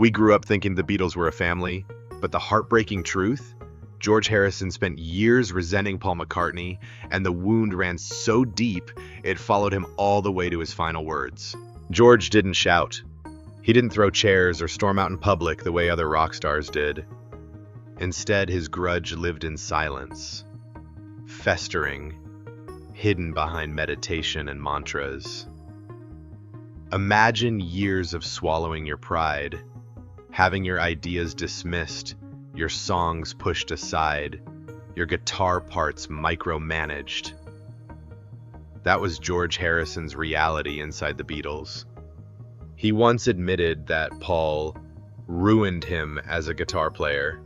We grew up thinking the Beatles were a family, but the heartbreaking truth? George Harrison spent years resenting Paul McCartney, and the wound ran so deep it followed him all the way to his final words. George didn't shout. He didn't throw chairs or storm out in public the way other rock stars did. Instead, his grudge lived in silence, festering, hidden behind meditation and mantras. Imagine years of swallowing your pride, having your ideas dismissed, your songs pushed aside, your guitar parts micromanaged. That was George Harrison's reality inside the Beatles. He once admitted that Paul ruined him as a guitar player,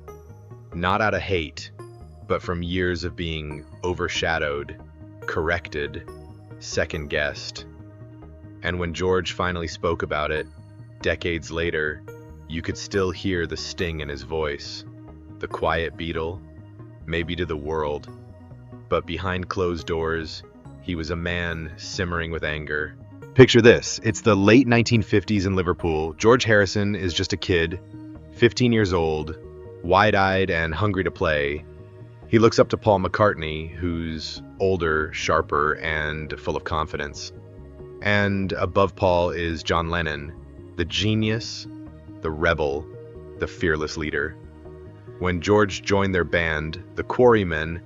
not out of hate, but from years of being overshadowed, corrected, second-guessed. And when George finally spoke about it, decades later, you could still hear the sting in his voice. The quiet Beatle, maybe to the world, but behind closed doors, he was a man simmering with anger. Picture this, it's the late 1950s in Liverpool. George Harrison is just a kid, 15 years old, wide-eyed and hungry to play. He looks up to Paul McCartney, who's older, sharper, and full of confidence. And above Paul is John Lennon, the genius, the rebel, the fearless leader. When George joined their band, the Quarrymen,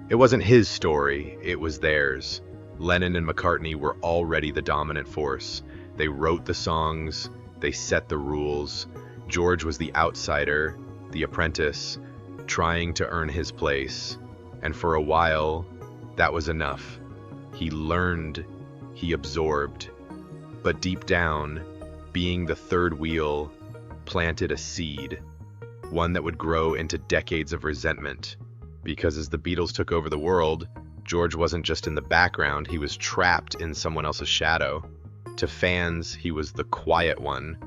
it wasn't his story, it was theirs. Lennon and McCartney were already the dominant force. They wrote the songs, they set the rules. George was the outsider, the apprentice, trying to earn his place. And for a while, that was enough. He learned, he absorbed. But deep down, being the third wheel, planted a seed. One that would grow into decades of resentment. Because as the Beatles took over the world, George wasn't just in the background, he was trapped in someone else's shadow. To fans, he was the quiet one.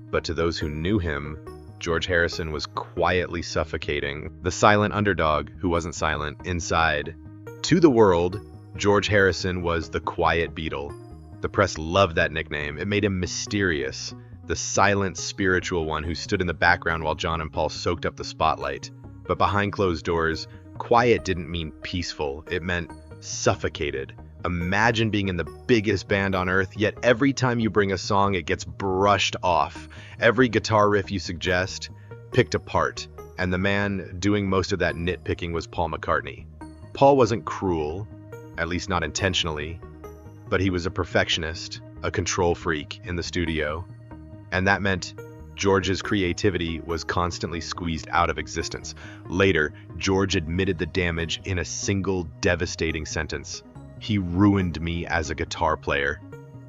But to those who knew him, George Harrison was quietly suffocating, the silent underdog who wasn't silent inside. To the world, George Harrison was the quiet Beatle. The press loved that nickname. It made him mysterious. The silent spiritual one who stood in the background while John and Paul soaked up the spotlight. But behind closed doors, quiet didn't mean peaceful, it meant suffocated. Imagine being in the biggest band on earth, yet every time you bring a song, it gets brushed off. Every guitar riff you suggest, picked apart. And the man doing most of that nitpicking was Paul McCartney. Paul wasn't cruel, at least not intentionally, but he was a perfectionist, a control freak in the studio. And that meant George's creativity was constantly squeezed out of existence. Later, George admitted the damage in a single devastating sentence. He ruined me as a guitar player.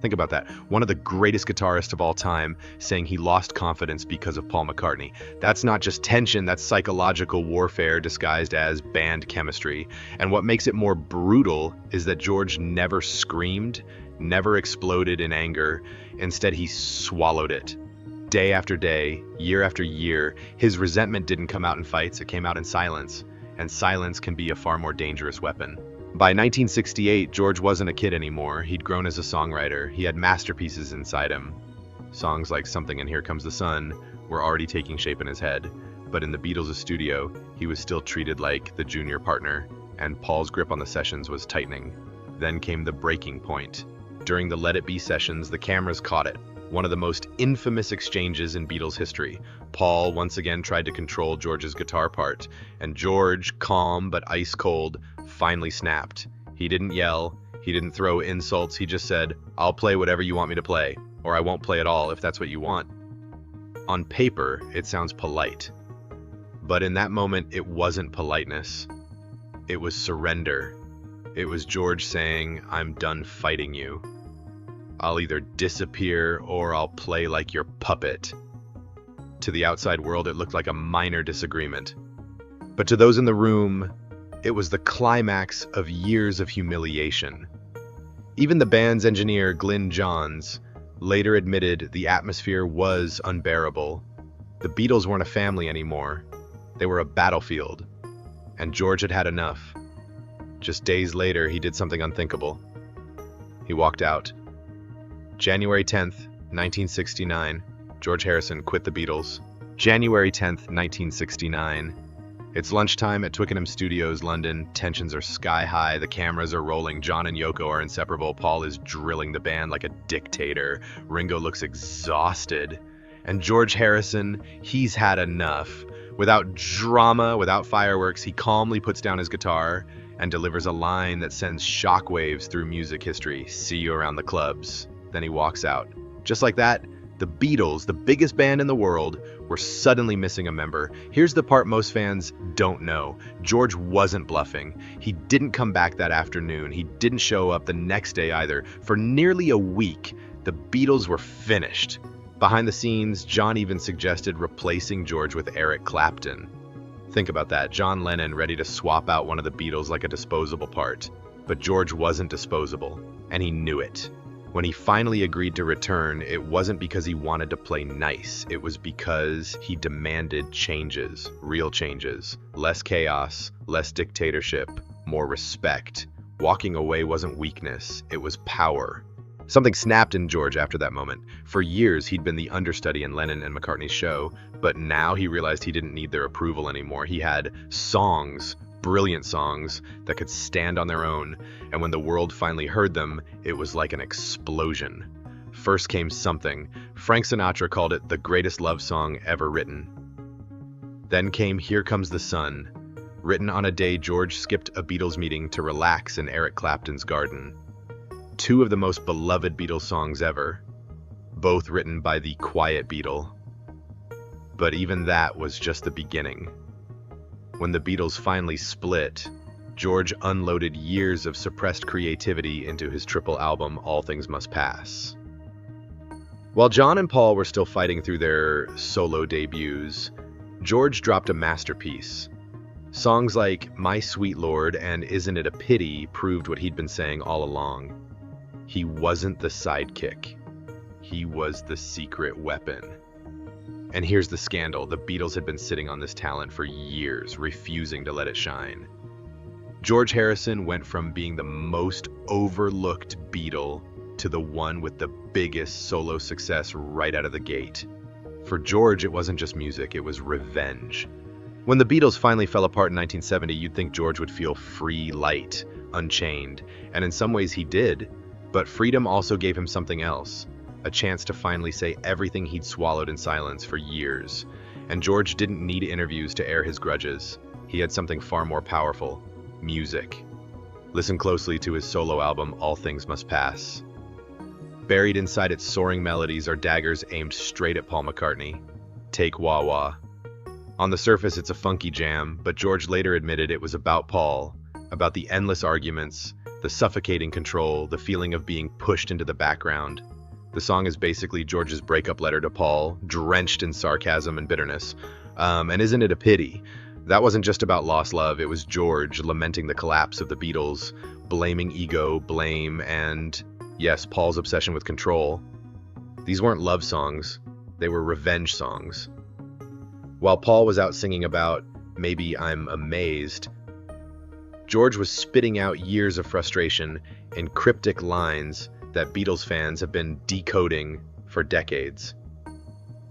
Think about that. One of the greatest guitarists of all time saying he lost confidence because of Paul McCartney. That's not just tension, that's psychological warfare disguised as band chemistry. And what makes it more brutal is that George never screamed, never exploded in anger. Instead, he swallowed it. Day after day, year after year, his resentment didn't come out in fights, it came out in silence. And silence can be a far more dangerous weapon. By 1968, George wasn't a kid anymore. He'd grown as a songwriter. He had masterpieces inside him. Songs like Something and Here Comes the Sun were already taking shape in his head. But in the Beatles' studio, he was still treated like the junior partner, and Paul's grip on the sessions was tightening. Then came the breaking point. During the Let It Be sessions, the cameras caught it. One of the most infamous exchanges in Beatles history. Paul once again tried to control George's guitar part, and George, calm but ice cold, finally snapped. He didn't yell, he didn't throw insults, he just said, "I'll play whatever you want me to play, or I won't play at all if that's what you want." On paper, it sounds polite. But in that moment, it wasn't politeness. It was surrender. It was George saying, "I'm done fighting you. I'll either disappear or I'll play like your puppet." To the outside world, it looked like a minor disagreement. But to those in the room, it was the climax of years of humiliation. Even the band's engineer, Glyn Johns, later admitted the atmosphere was unbearable. The Beatles weren't a family anymore. They were a battlefield. And George had had enough. Just days later, he did something unthinkable. He walked out. January 10th, 1969, George Harrison quit the Beatles. January 10th, 1969. It's lunchtime at Twickenham Studios, London. Tensions are sky high. The cameras are rolling. John and Yoko are inseparable. Paul is drilling the band like a dictator. Ringo looks exhausted. And George Harrison, he's had enough. Without drama, without fireworks, he calmly puts down his guitar and delivers a line that sends shockwaves through music history. See you around the clubs. Then he walks out. Just like that, the Beatles, the biggest band in the world, were suddenly missing a member. Here's the part most fans don't know. George wasn't bluffing. He didn't come back that afternoon. He didn't show up the next day either. For nearly a week, the Beatles were finished. Behind the scenes, John even suggested replacing George with Eric Clapton. Think about that. John Lennon ready to swap out one of the Beatles like a disposable part. But George wasn't disposable, and he knew it. When he finally agreed to return, it wasn't because he wanted to play nice. It was because he demanded changes, real changes. Less chaos, less dictatorship, more respect. Walking away wasn't weakness, it was power. Something snapped in George after that moment. For years, he'd been the understudy in Lennon and McCartney's show, but now he realized he didn't need their approval anymore. He had songs, brilliant songs, that could stand on their own, and when the world finally heard them, it was like an explosion. First came Something. Frank Sinatra called it the greatest love song ever written. Then came Here Comes the Sun, written on a day George skipped a Beatles meeting to relax in Eric Clapton's garden. Two of the most beloved Beatles songs ever, both written by the quiet Beatle. But even that was just the beginning. When the Beatles finally split, George unloaded years of suppressed creativity into his triple album, All Things Must Pass. While John and Paul were still fighting through their solo debuts, George dropped a masterpiece. Songs like My Sweet Lord and Isn't It a Pity proved what he'd been saying all along. He wasn't the sidekick. He was the secret weapon. And here's the scandal. The Beatles had been sitting on this talent for years, refusing to let it shine. George Harrison went from being the most overlooked Beatle to the one with the biggest solo success right out of the gate. For George, it wasn't just music, it was revenge. When the Beatles finally fell apart in 1970, you'd think George would feel free, light, unchained. And in some ways he did. But freedom also gave him something else, a chance to finally say everything he'd swallowed in silence for years. And George didn't need interviews to air his grudges. He had something far more powerful, music. Listen closely to his solo album, All Things Must Pass. Buried inside its soaring melodies are daggers aimed straight at Paul McCartney. Take Wah Wah. On the surface, it's a funky jam, but George later admitted it was about Paul, about the endless arguments, the suffocating control, the feeling of being pushed into the background. The song is basically George's breakup letter to Paul, drenched in sarcasm and bitterness. And isn't it a pity? That wasn't just about lost love, it was George lamenting the collapse of the Beatles, blaming ego, blame, and, yes, Paul's obsession with control. These weren't love songs, they were revenge songs. While Paul was out singing about, maybe I'm amazed, George was spitting out years of frustration in cryptic lines that Beatles fans have been decoding for decades.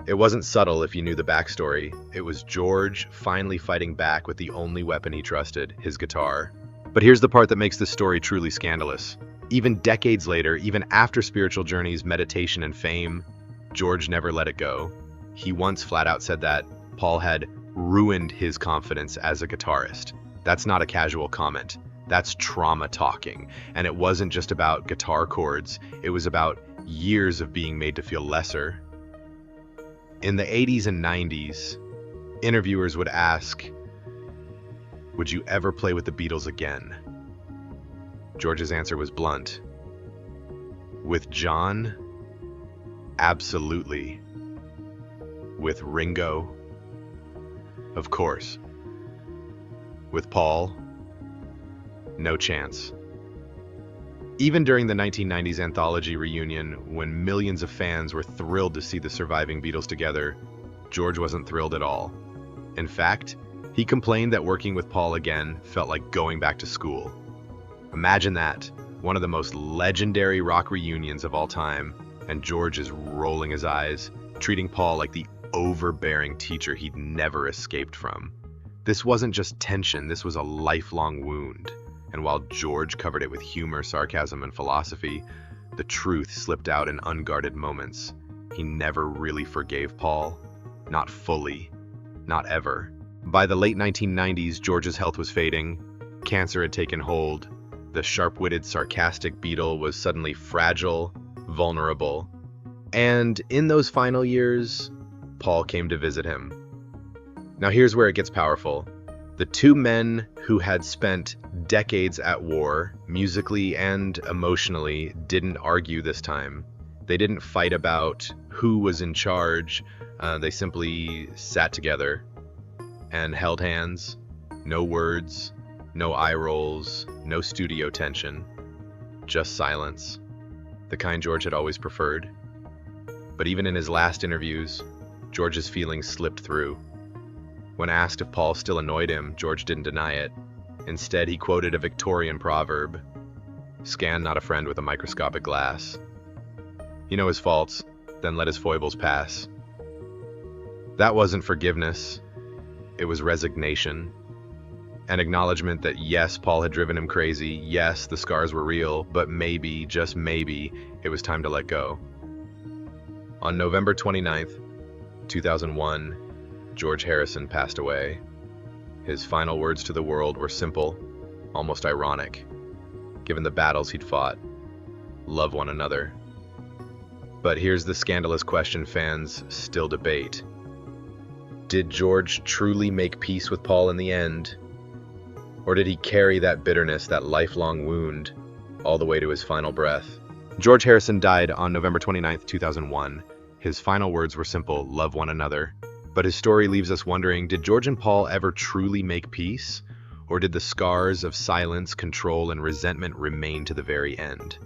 It wasn't subtle if you knew the backstory. It was George finally fighting back with the only weapon he trusted, his guitar. But here's the part that makes this story truly scandalous. Even decades later, even after spiritual journeys, meditation, and fame, George never let it go. He once flat out said that Paul had ruined his confidence as a guitarist. That's not a casual comment. That's trauma talking. And it wasn't just about guitar chords. It was about years of being made to feel lesser. In the 80s and 90s, interviewers would ask, would you ever play with the Beatles again? George's answer was blunt. With John, absolutely. With Ringo, of course. With Paul, no chance. Even during the 1990s anthology reunion, when millions of fans were thrilled to see the surviving Beatles together, George wasn't thrilled at all. In fact, he complained that working with Paul again felt like going back to school. Imagine that, one of the most legendary rock reunions of all time, and George is rolling his eyes. treating Paul like the overbearing teacher he'd never escaped from. This wasn't just tension, this was a lifelong wound. And while George covered it with humor, sarcasm, and philosophy, the truth slipped out in unguarded moments. He never really forgave Paul. Not fully. Not ever. By the late 1990s, George's health was fading. Cancer had taken hold. The sharp-witted, sarcastic Beatle was suddenly fragile, vulnerable. And in those final years, Paul came to visit him. Now here's where it gets powerful. The two men who had spent decades at war, musically and emotionally, didn't argue this time. They didn't fight about who was in charge. They simply sat together and held hands. No words, no eye rolls, no studio tension. Just silence. The kind George had always preferred. But even in his last interviews, George's feelings slipped through. When asked if Paul still annoyed him, George didn't deny it. Instead, he quoted a Victorian proverb, "Scan not a friend with a microscopic glass." You know his faults, then let his foibles pass. That wasn't forgiveness. It was resignation. An acknowledgement that yes, Paul had driven him crazy, yes, the scars were real, but maybe, just maybe, it was time to let go. On November 29th, 2001, George Harrison passed away. His final words to the world were simple, almost ironic, given the battles he'd fought. Love one another. But here's the scandalous question fans still debate. Did George truly make peace with Paul in the end? Or did he carry that bitterness, that lifelong wound, all the way to his final breath? George Harrison died on November 29th, 2001. His final words were simple, love one another. But his story leaves us wondering, did George and Paul ever truly make peace? Or did the scars of silence, control, and resentment remain to the very end?